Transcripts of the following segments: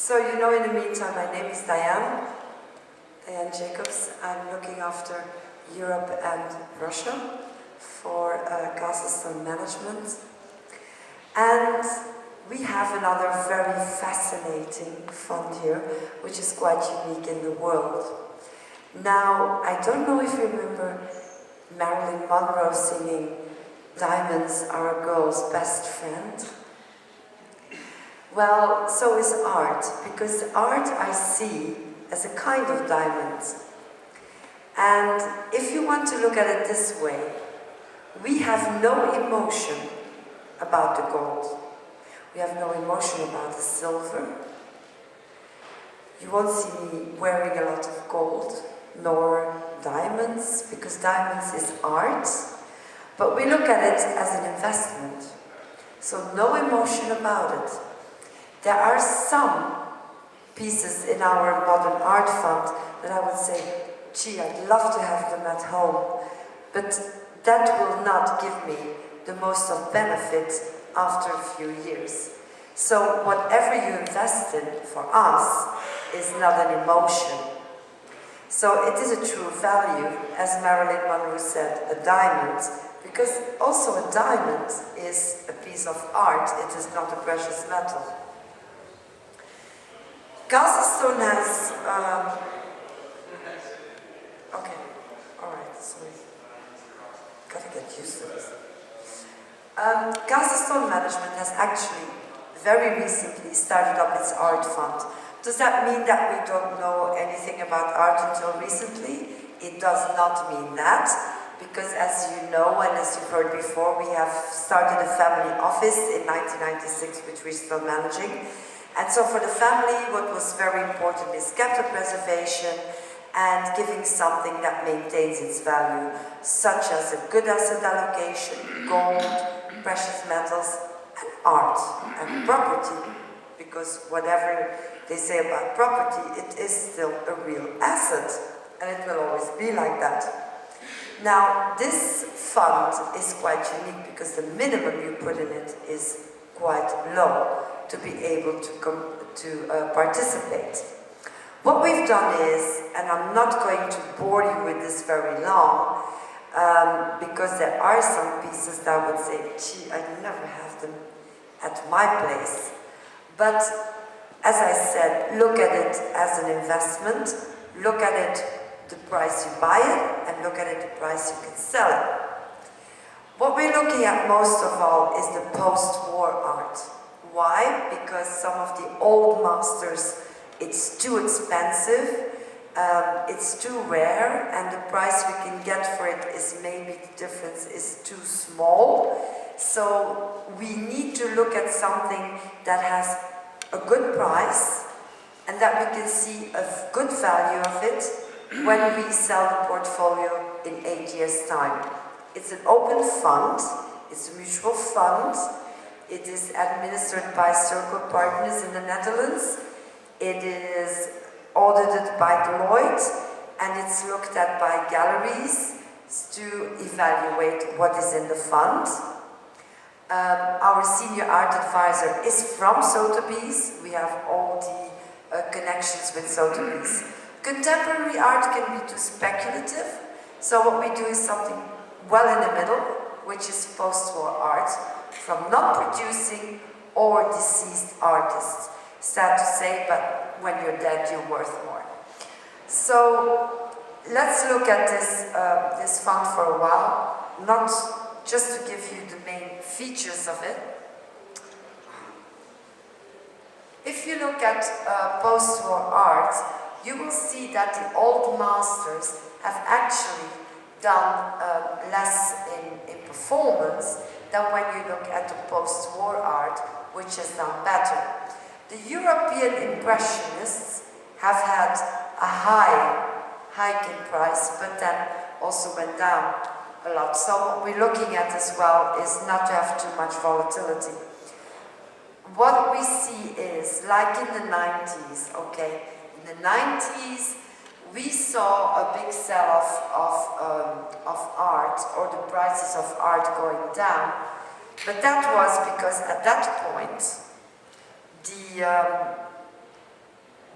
So you know, in the meantime, my name is Diane Jacobs. I'm looking after Europe and Russia for Castlestone Management. And we have another very fascinating fund here, which is quite unique in the world. Now, I don't know if you remember Marilyn Monroe singing "Diamonds Are a Girl's Best Friend." Well, so is art, because art I see as a kind of diamond. And if you want to look at it this way, we have no emotion about the gold. We have no emotion about the silver. You won't see me wearing a lot of gold, nor diamonds, because diamonds is art. But we look at it as an investment. So no emotion about it. There are some pieces in our modern art fund that I would say, gee, I'd love to have them at home, but that will not give me the most of benefit after a few years. So whatever you invest in for us is not an emotion. So it is a true value, as Marilyn Monroe said, a diamond, because also a diamond is a piece of art, it is not a precious metal. Castlestone has, okay, alright, sorry, gotta get used to this. Castlestone Management has actually very recently started up its art fund. Does that mean that we don't know anything about art until recently? It does not mean that, because as you know and as you've heard before, we have started a family office in 1996, which we're still managing. And so for the family, what was very important is capital preservation and giving something that maintains its value, such as a good asset allocation, gold, precious metals, and art, and property, because whatever they say about property, it is still a real asset, and it will always be like that. Now, this fund is quite unique because the minimum you put in it is quite low to be able to participate. What we've done is, and I'm not going to bore you with this very long, because there are some pieces that I would say, gee, I'd never have them at my place. But as I said, look at it as an investment, look at it the price you buy it, and look at it the price you can sell it. What we're looking at most of all is the post-war art. Why? Because some of the old masters, it's too expensive, it's too rare, and the price we can get for it is maybe the difference is too small. So we need to look at something that has a good price and that we can see a good value of it when we sell the portfolio in 8 years' time. It's an open fund, it's a mutual fund. It is administered by Circle Partners in the Netherlands. It is audited by Deloitte, and it's looked at by galleries to evaluate what is in the fund. Our senior art advisor is from Sotheby's. We have all the connections with Sotheby's. Contemporary art can be too speculative, so what we do is something well in the middle, which is post-war art, from non-producing or deceased artists. Sad to say, but when you're dead, you're worth more. So let's look at this fund for a while, not just to give you the main features of it. If you look at post-war art, you will see that the old masters have actually done less in performance than when you look at the post-war art, which has done better. The European Impressionists have had a hike in price, but then also went down a lot. So what we're looking at as well is not to have too much volatility. What we see is, like in the 90s, okay, in the 90s, we saw a big sell-off of art, or the prices of art going down, but that was because at that point,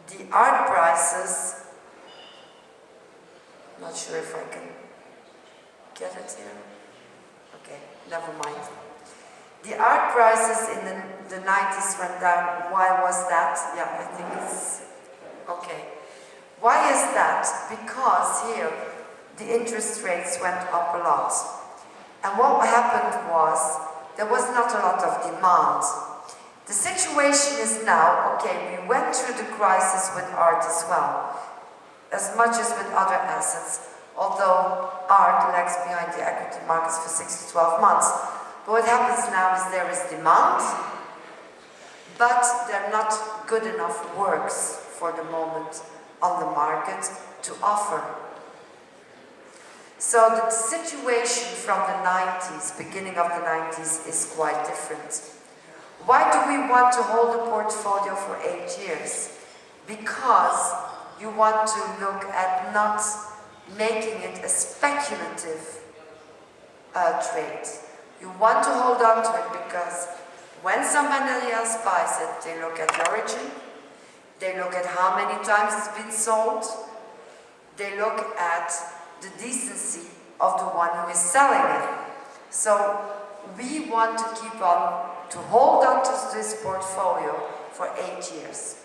the art prices, not sure if I can get it here. Okay, never mind. The art prices in the 90s went down. Why was that? Yeah, I think it's okay. Why is that? Because here the interest rates went up a lot. And what happened was there was not a lot of demand. The situation is now, okay, we went through the crisis with art as well, as much as with other assets, although art lags behind the equity markets for 6 to 12 months. But what happens now is there is demand, but they're not good enough works for the moment on the market to offer. So the situation from the 90s, beginning of the 90s, is quite different. Why do we want to hold a portfolio for 8 years? Because you want to look at not making it a speculative trade. You want to hold on to it because when somebody else buys it, they look at the origin, they look at how many times it's been sold, they look at the decency of the one who is selling it. So we want to keep on, to hold on to this portfolio for 8 years.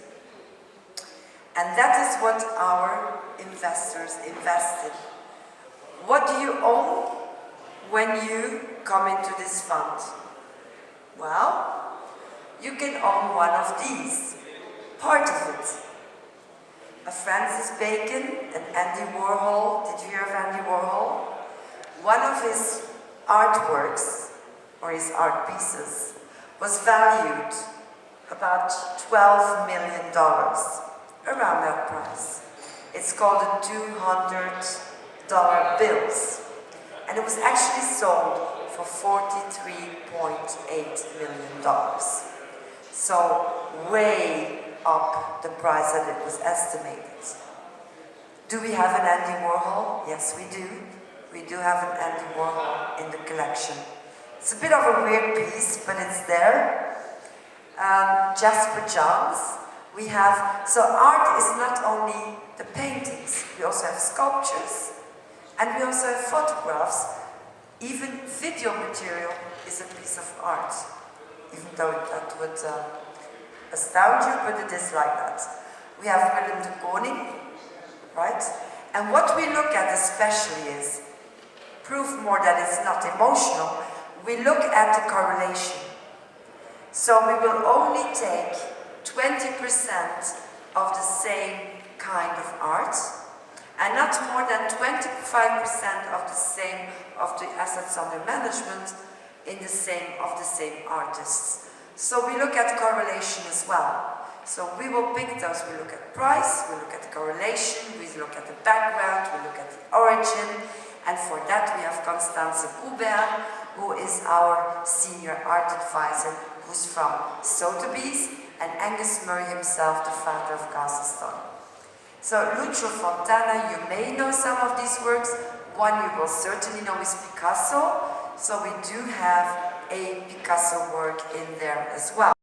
And that is what our investors invest in. What do you own when you come into this fund? Well, you can own one of these, part of it. A Francis Bacon, an Andy Warhol. Did you hear of Andy Warhol? One of his artworks, or his art pieces, was valued about $12 million, around that price. It's called the $200 bills. And it was actually sold for $43.8 million. So way up the price that it was estimated. Do we have an Andy Warhol? Yes, we do. We do have an Andy Warhol in the collection. It's a bit of a weird piece, but it's there. Jasper Johns. We have, so art is not only the paintings, we also have sculptures, and we also have photographs. Even video material is a piece of art, even though that would astound you, but it is like that. We have Willem de Kooning, right? And what we look at especially is, proof more that it's not emotional, we look at the correlation. So we will only take 20% of the same kind of art, and not more than 25% of the same of the assets under management of the same artists. So we look at correlation as well. So we will pick those. We look at price, we look at the correlation, we look at the background, we look at the origin, and for that we have Constance Poubert, who is our senior art advisor, who's from Sotheby's, and Angus Murray himself, the founder of Castlestone. So Lucio Fontana, you may know some of these works. One you will certainly know is Picasso. So we do have a Picasso work in there as well.